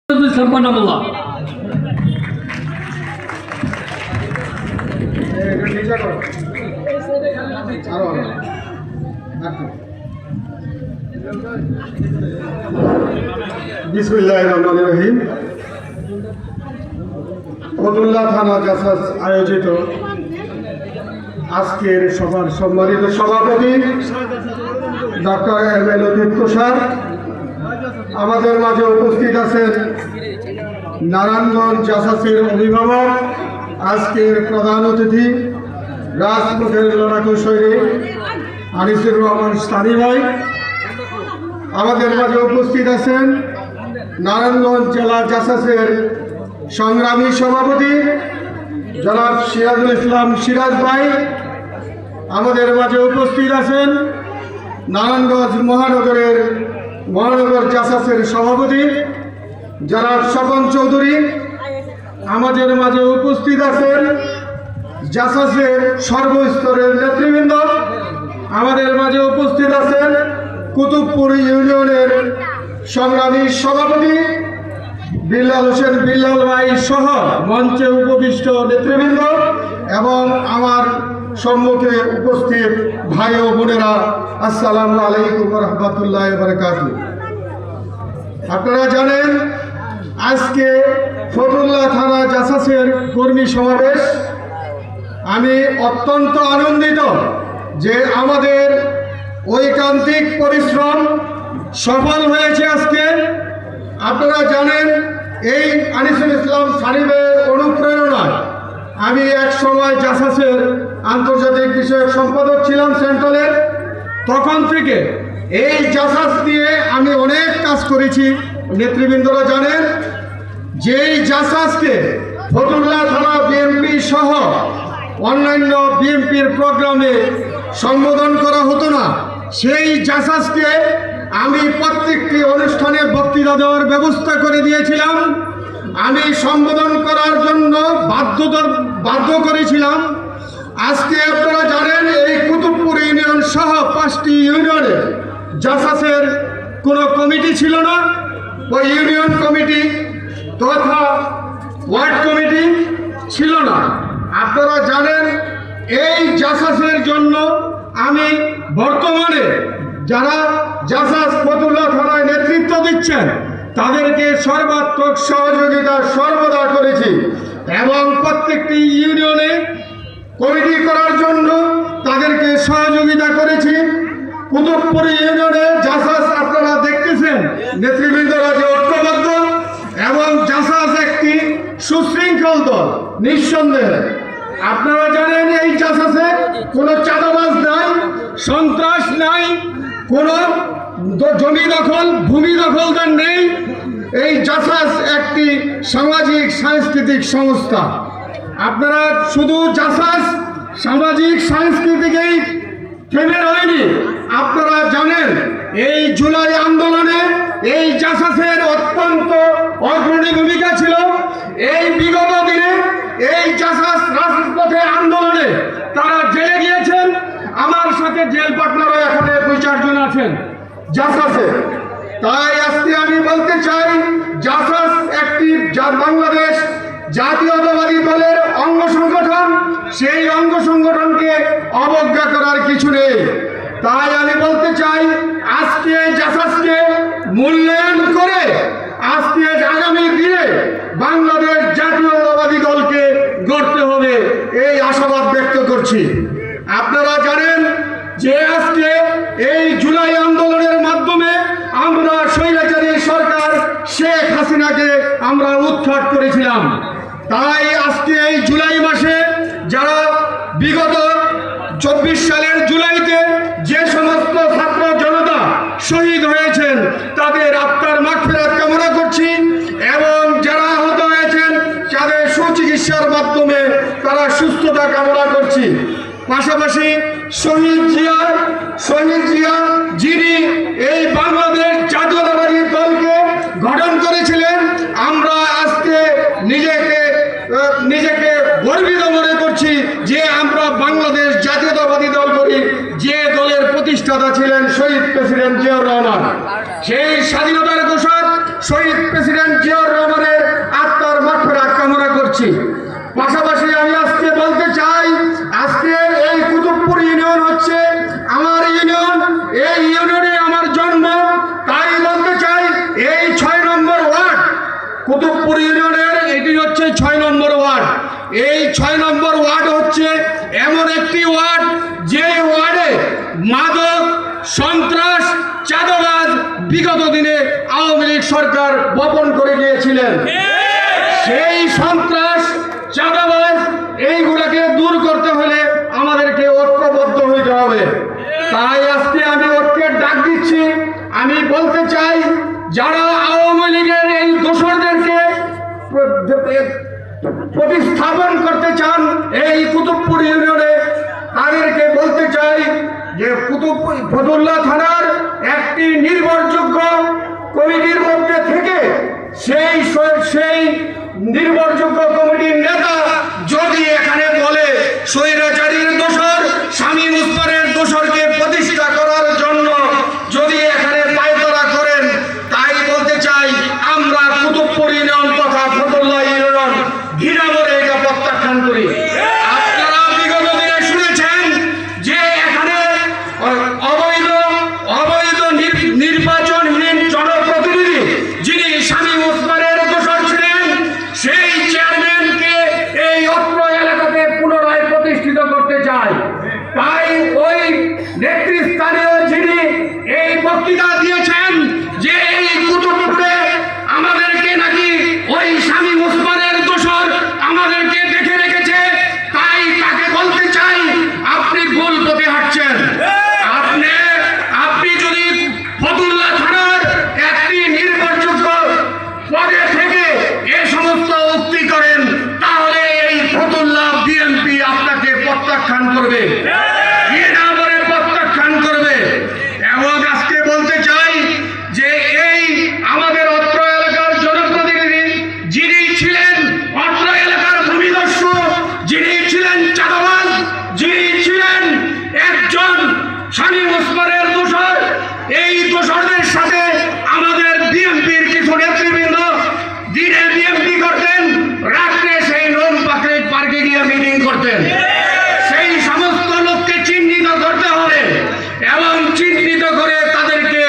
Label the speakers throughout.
Speaker 1: সম্পন্নমূল্য
Speaker 2: বিসমিল্লাহির রহমানির রহিম। ফতুল্লাহ থানা জাসাস আয়োজিত আজকের সভার সম্মানিত সভাপতি ডক্টর এম.এ. লতিফ তুষার, আমাদের মাঝে উপস্থিত আছেন নারায়ণগঞ্জ জাসাসের অভিভাবক, আজকের প্রধান অতিথি রাজপথের লড়াকু সৈনিক আনিসুর রহমান সানি ভাই, আমাদের মাঝে উপস্থিত আছেন নারায়ণগঞ্জ জেলা জাসাসের সংগ্রামী সভাপতি জনাব সিরাজুল ইসলাম সিরাজ ভাই, আমাদের মাঝে উপস্থিত আছেন নারায়ণগঞ্জ মহানগর জাসাসের সভাপতি জনাব স্বপন চৌধুরী, আমাদের মাঝে উপস্থিত আছেন জাসাসের সর্বস্তরের নেতৃবৃন্দ, আমাদের মাঝে উপস্থিত আছেন কুতুবপুর ইউনিয়নের সংগ্রামী সভাপতি বিল্লাল হোসেন বিল্লাল ভাই সহ মঞ্চে উপবিষ্ট নেতৃবৃন্দ এবং আমার সম্মুখে উপস্থিত ভাই ও বোনেরা, আসসালামু আলাইকুম রহমতুল্লাহ বারাকাতুহু। আপনারা জানেন আজকে ফতুল্লাহ থানা জাসাসের কর্মী সমাবেশ। আমি অত্যন্ত আনন্দিত যে আমাদের ঐকান্তিক পরিশ্রম সফল হয়েছে আজকে। আপনারা জানেন এই আনিসুল ইসলাম সানিবের অনুপ্রেরণায় আমি এক সময় জাসাসের আন্তর্জাতিক বিষয়ক সম্পাদক ছিলাম সেন্ট্রালের। তখন থেকে এই জাসাস নিয়ে আমি অনেক কাজ করেছি। নেতৃবৃন্দরা জানেন যেই জাসাসকে ফতুল্লাহ থানা বিএনপি সহ অন্যান্য বিএনপির প্রোগ্রামে সম্বোধন করা হতো না, সেই জাসাসকে আমি প্রত্যেকটি অনুষ্ঠানে বক্তৃতা দেওয়ার ব্যবস্থা করে দিয়েছিলাম। আমি সম্বোধন করার জন্য বাধ্য করেছিলাম। আজকে আপনারা জানেন এই কুতুবপুর ইউনিয়ন সহ 5টি ইউনিয়নে জাসাসের কোনো কমিটি ছিল না। ওই ইউনিয়ন কমিটি তথা ওয়ার্ড কমিটি ছিল না। আপনারা জানেন এই জাসাসের জন্য আমি বর্তমানে যারা জাসাস ফতুল্লাহ থানায় নেতৃত্ব দিচ্ছেন তাদেরকে সর্বাত্মক সহযোগিতা সর্বদা করেছি এবং প্রত্যেকটি ইউনিয়নে কমিটি করার জন্য তাদেরকে সহযোগিতা করেছি। কুতুবপুর ইউনিয়নে জাসাস আপনারা দেখতেছেন নেতৃবৃন্দরা যে ঐক্যবদ্ধ এবং জাসাস একটি সুশৃঙ্খল দল। নিঃসন্দেহে আপনারা জানেন এই জাসাসে কোনো চাঁদাবাজ নাই, সন্ত্রাস নাই, কোনো জমি দখল ভূমি দখলদার নেই। এই জাসাস একটি সামাজিক সাংস্কৃতিক সংস্থা। আপনারা শুধু জাসাস সামাজিক সাংস্কৃতিকেই থেমে রয়নি। আপনারা জানেন এই জুলাই আন্দোলনে এই জাসাসের অত্যন্ত অগ্রণী ভূমিকা ছিল। এই বিগত দিনে এই জাসাস রাজপথে আন্দোলনে তারা জেলে গিয়েছেন। আমার সাথে জেল পার্টনারও এখানে 2-4 জন আছেন জাসাসে। তাই আজকে আমি বলতে চাই জাসাস একটি বাংলাদেশ জাতীয়তাবাদী দলের অঙ্গ সংগঠন। সেই অঙ্গ সংগঠনকে অবজ্ঞা করার কিছু নেই। তাই আমি বলতে চাই আজকে জাসাসকে মূল্যায়ন করে আজকে আগামী দিনে বাংলাদেশ জাতীয়তাবাদী দলকে গড়তে হবে, এই আশাবাদ ব্যক্ত করছি। আপনারা জানেন যে আজকে এই জুলাই আন্দোলনের মাধ্যমে আমরা স্বৈরাচারী সরকার শেখ হাসিনাকে আমরা উৎখাত করেছিলাম। তাই আজকে এই জুলাই মাসে যারা বিগত 24 সালের জুলাইতে যে সমস্ত ছাত্র জনতা শহীদ হয়েছেন তাদের আত্মার মাগফিরাত কামনা করছি এবং যারা আহত হয়েছেন তাদের সুচিকিৎসার মাধ্যমে তারা সুস্থতা কামনা করছি। পাশাপাশি শহীদ জিয়া যিনি এই বাংলাদেশ জাতীয়তাবাদী দলকে গঠন করেছিলেন, আমরা আজকে নিজেকে গর্বিত মনে করছি যে আমরা বাংলাদেশ জাতীয়তাবাদী দল করি, যে দলের প্রতিষ্ঠাতা ছিলেন শহীদ প্রেসিডেন্ট জিয়াউর রহমান। সেই স্বাধীনতার ঘোষক শহীদ প্রেসিডেন্ট জিয়াউর রহমানের আত্মার মাগফিরাত কামনা করছি। পাশাপাশি আমি আজকে বলতে চাই, আজকে এই কুতুবপুর ইউনিয়ন হচ্ছে আমার ইউনিয়ন, এই ইউনিয়নে আমার জন্ম। তাই বলতে চাই, এই 6 নম্বর ওয়ার্ড কুতুবপুর ইউনিয়নের, এটি হচ্ছে 6 নম্বর ওয়ার্ড। এই 6 নম্বর ওয়ার্ড হচ্ছে এমন একটি ওয়ার্ড যে ওয়ার্ডে মাদক, সন্ত্রাস, চাঁদাবাজ বিগত দিনে আওয়ামী লীগ সরকার বপন করে গিয়েছিলেন। সেই সন্ত্রাস, চাঁদাবাজ এইগুলাকে দূর করতে হলে আমাদেরকে ঐক্যবদ্ধ হইতে হবে। তাই আজকে আমি ঐক্যের ডাক দিচ্ছি। আমি বলতে চাই, যারা আওয়ামী লীগের এই দোসরদেরকে প্রতিস্থাপন করতে চান এই কুতুবপুর ইউনিয়নে, তাদেরকে বলতে চাই যে ফতুল্লা থানার একটি নির্ভরযোগ্য কমিটির মধ্যে থেকে সেই নির্ভরযোগ্য কমিটির নেতা যদি এখানে বলে স্বৈরাচারীর দোসর শামীম ওসমানের দোসরকে প্রতিষ্ঠা করার জন্য যদি এখানে পায়তারা করেন, তাই বলতে চাই আমরা কুতুবপুর ইউনিয়ন তথা ফতুল্লা ইউনিয়ন ঘৃণা করে এটা প্রত্যাখ্যান করি। আপনারা বিগত দিনে শুনেছেন যে এখানে অবৈধ নির্বাচনহীন জনপ্রতিনিধি যিনি শামীম ওসমানের দোসর ছিলেন, সেই চেয়ারম্যানকে এই অত্র এলাকাতে পুনরায় প্রতিষ্ঠিত করতে চায়। তাই ওই নেতৃস্থানীয় যিনি এই বক্তৃতা দিয়েছেন যে এই কুতুবপুরে আমাদেরকে নাকি ওই শামীম ওসমানের দোসর আমাদেরকে দেখে রেখেছে, তাই তাকে বলতে চাই আপনি ভুল পথে হাঁটছেন। আপনি যদি ফতুল্লা থানার একটি নির্ভরযোগ্য পদে থেকে এ সমস্ত উক্তি করেন, তাহলে এই ফতুল্লা বিএনপি আপনাকে প্রত্যাখ্যান করবে, প্রত্যাখ্যান করবে। এবং আজকে বলতে চাই যে এই আমাদের অত্র এলাকার জনপ্রতিনিধি যিনি ছিলেন অত্র এলাকার ভূমিদস্যু, যিনি ছিলেন চাঁদাবাজ, যিনি ছিলেন একজন শামীম ওসমানের দোসর, এই দোসরদের সাথে আমাদের বিএনপির কিছু নেতৃবৃন্দ দিনে বিএনপি করতেন, রাত্রে সেই লোন পার্কে গিয়ে মিটিং করতেন। সেই সমস্ত লোককে চিহ্নিত করতে হবে এবং চিহ্নিত করে তাদেরকে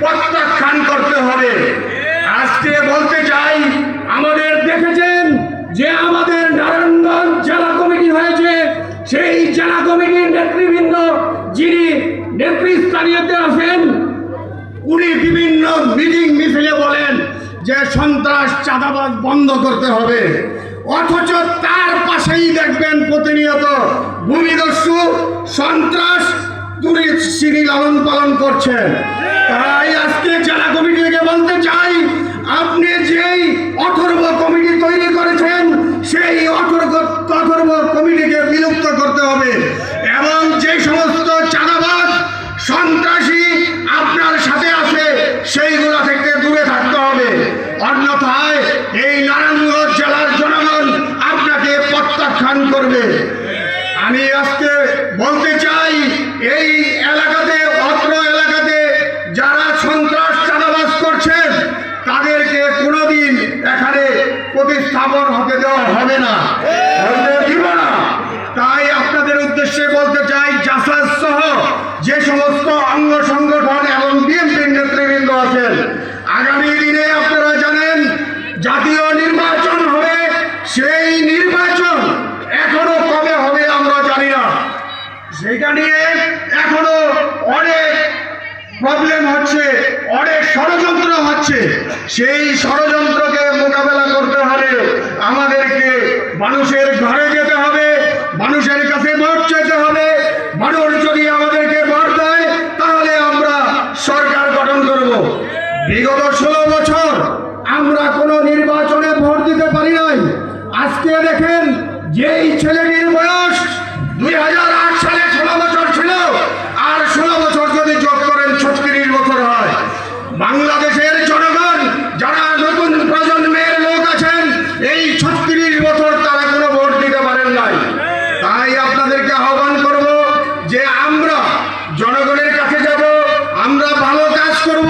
Speaker 2: প্রত্যাখ্যান করতে হবে। আজকে বলতে চাই, আমাদের দেখেছেন যে আমাদের নারায়ণগঞ্জ জেলা কমিটি হয়েছে, সেই জেলা কমিটির নেতৃবৃন্দ যিনি নেতৃস্থানীয়তে আছেন, উনি বিভিন্ন মিটিং মিছিলে বলেন যে সন্ত্রাস, চাঁদাবাজ বন্ধ করতে হবে, অথচ তার পাশেই দেখবেন প্রতিনিয়ত ভূমিদস্যু, সন্ত্রাস তিনি লালন পালন করছেন। তাই আজকে জেলা কমিটিকে বলতে চাই, আপনি যেই অথর্ব কমিটি তৈরি করেছেন, সেই অথর্ব কমিটিকে বিলুপ্ত করতে হবে এবং যে সমস্ত চাঁদাবাজ, সন্ত্রাসী আপনার সাথে আছে সেইগুলো থেকে দূরে থাকতে হবে। অন্যথায় এই নারায়ণগঞ্জ জেলার জনগণ আপনাকে প্রত্যাখ্যান করবে। আমি আজকে বলতে চাই, এই এলাকাতে, অত্র এলাকাতে যারা সন্ত্রাস, চাঁদাবাজ করছেন, তাদেরকে কোনোদিন এখানে প্রতিস্থাপন হতে দেওয়া হবে না, দিব না। তাই আপনাদের উদ্দেশ্যে বলতে চাই, জাসাস সহ যে সমস্ত অঙ্গ সংগঠন এবং বিএনপির নেতৃবৃন্দ আছেন, আগামী দিনে আপনারা জানেন জাতীয় নির্বাচন হবে। সেই নির্বাচন এখনো কবে হবে আমরা জানি না, সেটা নিয়ে এখনো অনেক প্রবলেম হচ্ছে, অনেক ষড়যন্ত্র হচ্ছে। সেই ষড়যন্ত্রকে মোকাবেলা করতে হলে আমাদেরকে মানুষের ঘরে যেতে হবে, মানুষের কাছে ভোট চাইতে হবে। মানুষ যদি আমাদেরকে ভোট দেয়, তাহলে আমরা সরকার গঠন করব। বিগত 16 বছর আমরা কোনো নির্বাচনে ভোট দিতে পারি নাই। আজকে দেখেন, যেই ছেলেটির বয়স 2008 সালে 16 বছর ছিল, আর 16 বছর যদি যোগ করেন 36 বছর হয়। বাংলাদেশের জনগণ যারা নতুন প্রজন্মের লোক আছেন, এই 36 বছর তারা কোনো ভোট দিতে পারেন নাই। তাই আপনাদেরকে আহ্বান করব যে আমরা জনগণের কাছে যাব, আমরা ভালো কাজ করব।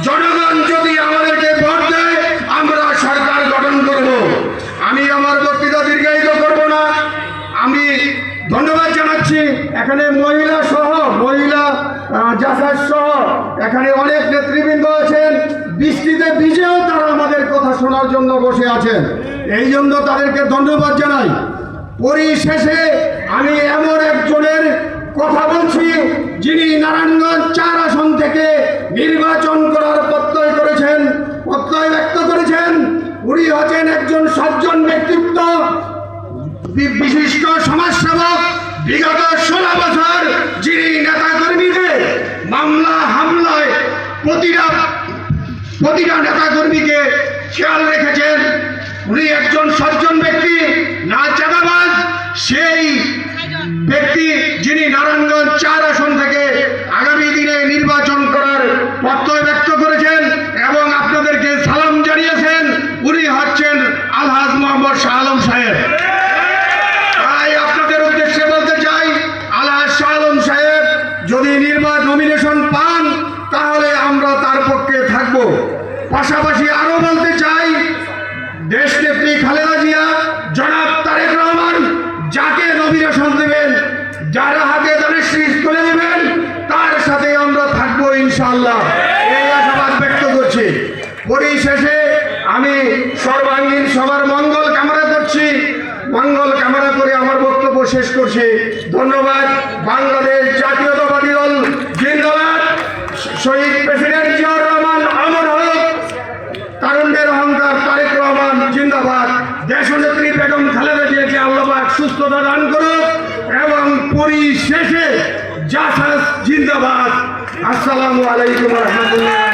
Speaker 2: জনগণ যদি আমাদেরকে ভোট
Speaker 1: এখানে মহিলা জাসাজ সহ এখানে অনেক নেতৃবৃন্দ আছেন। বৃষ্টিতে ভিজেও তারা আমাদের কথা শোনার জন্য বসে আছেন, এই জন্য তাদেরকে ধন্যবাদ জানাই। পরিশেষে আমি এমন একজনের কথা বলছি যিনি নারায়ণগঞ্জ 4 আসন থেকে নির্বাচন করার প্রত্যয় ব্যক্ত করেছেন। উনি হচ্ছেন একজন সজ্জন ব্যক্তিত্ব, বিশিষ্ট সমাজসেবক। বিগত 16 বছর যিনি নেতা কর্মীদের মামলা হামলায় প্রতিটা নেতা কর্মীকে খেয়াল রেখেছেন। উনি একজন সজ্জন ব্যক্তি, না চাঁদাবাজ। সেই ব্যক্তি যিনি নারায়ণগঞ্জ 4 আসন থেকে আগামী দিনে নির্বাচন করার প্রত্যয় ব্যক্ত করেছেন এবং আপনাদেরকে সালাম জানিয়েছেন। উনি হচ্ছেন আলহাজ মোহাম্মদ শাহ আলম সাহেব। তাই আপনাদের উদ্দেশ্যে বলতে চাই, আলহাজ শাহ আলম সাহেব যদি নমিনেশন পান তাহলে আমরা তার পক্ষে থাকব। পাশাপাশি আরো বলতে চাই, দেশনেত্রী খালেদা জিয়া, জনাব তারেক রহমান যাকে নমিনেশন দেবেন, যারা হাতে দানের শীষ তুলে দেবেন, তার সাথে আমরা থাকবো ইনশাআল্লাহ, এই আশাবাদ ব্যক্ত করছি। পরিশেষে আমি সর্বাঙ্গীন সবার মঙ্গল কামনা করছি। মঙ্গল কামনা করে আমার বক্তব্য শেষ করছি। ধন্যবাদ। বাংলাদেশ জাতীয়তাবাদী দল জিন্দাবাদ। শহীদ প্রেসিডেন্ট জিয়াউর রহমান অমর হোক। তারুণ্যের অহংকার তারেক রহমান জিন্দাবাদ। দেশনেত্রী বেগম খালেদা জিয়াকে আল্লাহ পাক সুস্থতা দান করুক এবং পরিশেষে জাসাস জিন্দাবাদ। আসসালামু আলাইকুম ওয়া রাহমাতুল্লাহ।